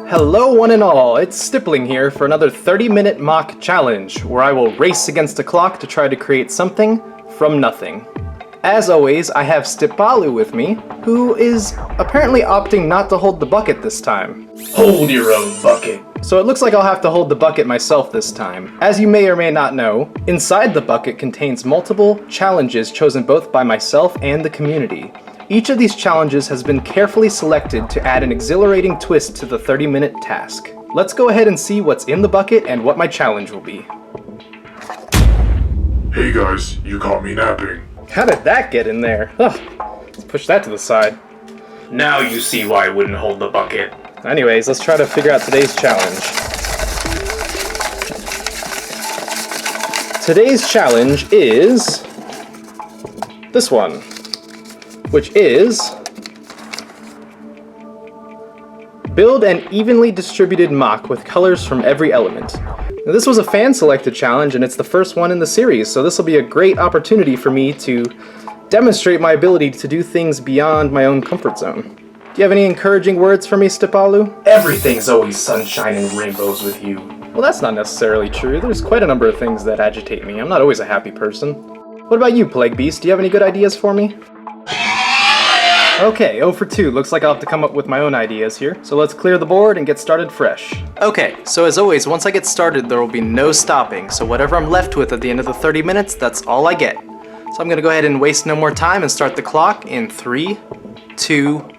Hello one and all, it's Stippling here for another 30-minute mock challenge, where I will race against a clock to try to create something from nothing. As always, I have Stipalu with me, who is apparently opting not to hold the bucket this time. Hold your own bucket. So it looks like I'll have to hold the bucket myself this time. As you may or may not know, inside the bucket contains multiple challenges chosen both by myself and the community. Each of these challenges has been carefully selected to add an exhilarating twist to the 30-minute task. Let's go ahead and see what's in the bucket and what my challenge will be. Hey guys, you caught me napping. How did that get in there? Ugh, let's push that to the side. Now you see why I wouldn't hold the bucket. Anyways, let's try to figure out today's challenge. Today's challenge is this one, which is build an evenly distributed mock with colors from every element. Now, this was a fan-selected challenge, and it's the first one in the series, so this will be a great opportunity for me to demonstrate my ability to do things beyond my own comfort zone. Do you have any encouraging words for me, Stipalu? Everything's always sunshine and rainbows with you. Well, that's not necessarily true. There's quite a number of things that agitate me. I'm not always a happy person. What about you, Plague Beast? Do you have any good ideas for me? Okay, 0 for 2. Looks like I'll have to come up with my own ideas here. So let's clear the board and get started fresh. Okay, so as always, once I get started, there will be no stopping. So whatever I'm left with at the end of the 30 minutes, that's all I get. So I'm gonna go ahead and waste no more time and start the clock in 3, 2,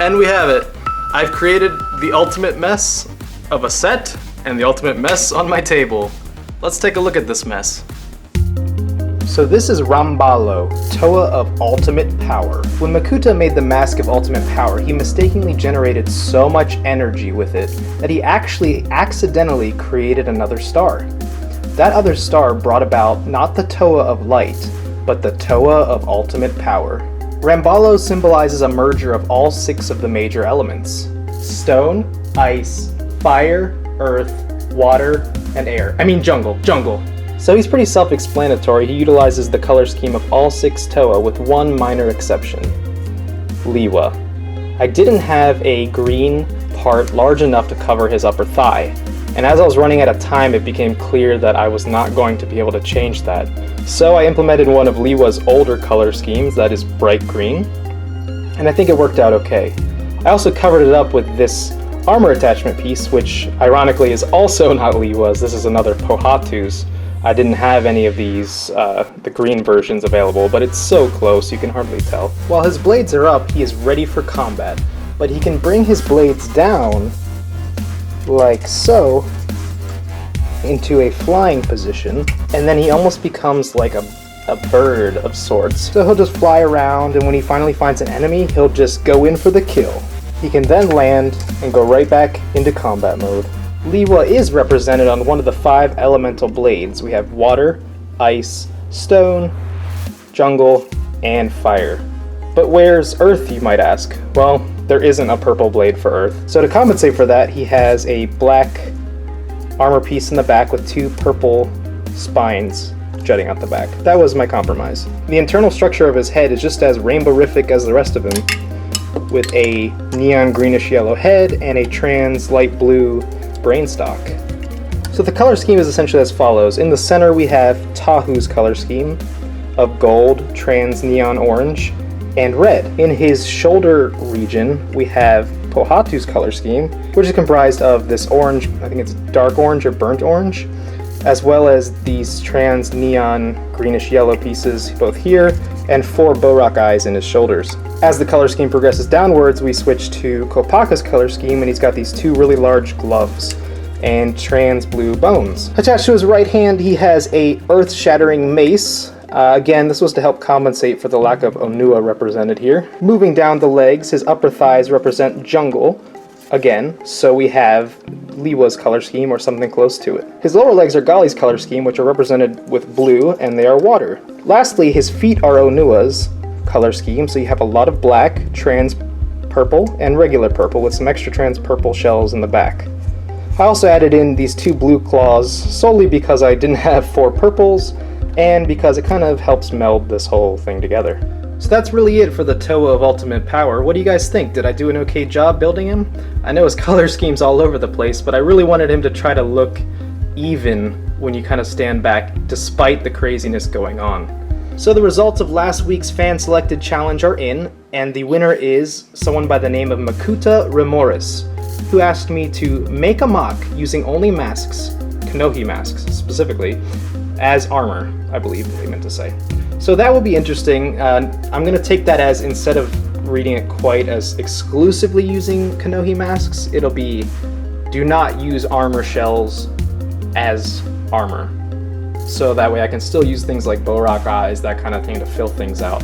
And we have it. I've created the ultimate mess of a set and the ultimate mess on my table. Let's take a look at this mess. So this is Rambalo, Toa of Ultimate Power. When Makuta made the Mask of Ultimate Power, he mistakenly generated so much energy with it that he actually accidentally created another star. That other star brought about not the Toa of Light, but the Toa of Ultimate Power. Rambalo symbolizes a merger of all 6 of the major elements: stone, ice, fire, earth, water, and air. Jungle. So he's pretty self-explanatory. He utilizes the color scheme of all 6 Toa with one minor exception: Liwa. I didn't have a green part large enough to cover his upper thigh, and as I was running out of time, it became clear that I was not going to be able to change that. So I implemented one of Liwa's older color schemes, that is bright green, and I think it worked out okay. I also covered it up with this armor attachment piece, which ironically is also not Liwa's. This is another Pohatu's. I didn't have any of these, the green versions available, but it's so close you can hardly tell. While his blades are up, he is ready for combat, but he can bring his blades down, like so, into a flying position, and then he almost becomes like a bird of sorts. So he'll just fly around, and when he finally finds an enemy, he'll just go in for the kill. He can then land and go right back into combat mode. Liwa is represented on one of the 5 elemental blades. We have water, ice, stone, jungle, and fire. But where's Earth, you might ask? Well, there isn't a purple blade for Earth. So to compensate for that, he has a black armor piece in the back with 2 purple spines jutting out the back. That was my compromise. The internal structure of his head is just as rainbow-rific as the rest of him, with a neon greenish yellow head and a trans light blue brain stalk. So the color scheme is essentially as follows. In the center we have Tahu's color scheme of gold, trans neon orange, and red. In his shoulder region we have Pohatu's color scheme, which is comprised of this orange, I think it's dark orange or burnt orange, as well as these trans neon greenish yellow pieces both here, and 4 Borak eyes in his shoulders. As the color scheme progresses downwards, we switch to Kopaka's color scheme, and he's got these 2 really large gloves and trans blue bones. Attached to his right hand, he has a earth-shattering mace. Again, this was to help compensate for the lack of Onua represented here. Moving down the legs, his upper thighs represent jungle, again, so we have Liwa's color scheme or something close to it. His lower legs are Gali's color scheme, which are represented with blue, and they are water. Lastly, his feet are Onua's color scheme, so you have a lot of black, trans purple, and regular purple with some extra trans purple shells in the back. I also added in these 2 blue claws solely because I didn't have 4 purples, and because it kind of helps meld this whole thing together. So that's really it for the Toa of Ultimate Power. What do you guys think? Did I do an okay job building him? I know his color scheme's all over the place, but I really wanted him to try to look even when you kind of stand back, despite the craziness going on. So the results of last week's fan-selected challenge are in, and the winner is someone by the name of Makuta Remoris, who asked me to make a mock using only masks, Kanohi masks specifically, as armor, I believe they meant to say. So that will be interesting. I'm going to take that as, instead of reading it quite as exclusively using Kanohi masks, it'll be do not use armor shells as armor. So that way I can still use things like Borak eyes, that kind of thing, to fill things out.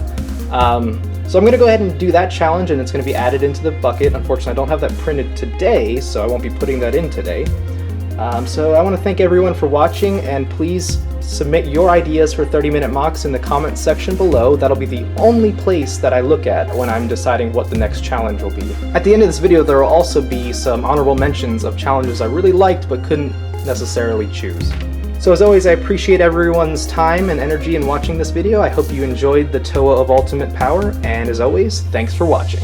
So I'm going to go ahead and do that challenge, and it's going to be added into the bucket. Unfortunately, I don't have that printed today, so I won't be putting that in today. So I want to thank everyone for watching, and please submit your ideas for 30-minute mocks in the comments section below. That'll be the only place that I look at when I'm deciding what the next challenge will be. At the end of this video, there will also be some honorable mentions of challenges I really liked but couldn't necessarily choose. So as always, I appreciate everyone's time and energy in watching this video. I hope you enjoyed the Toa of Ultimate Power, and as always, thanks for watching.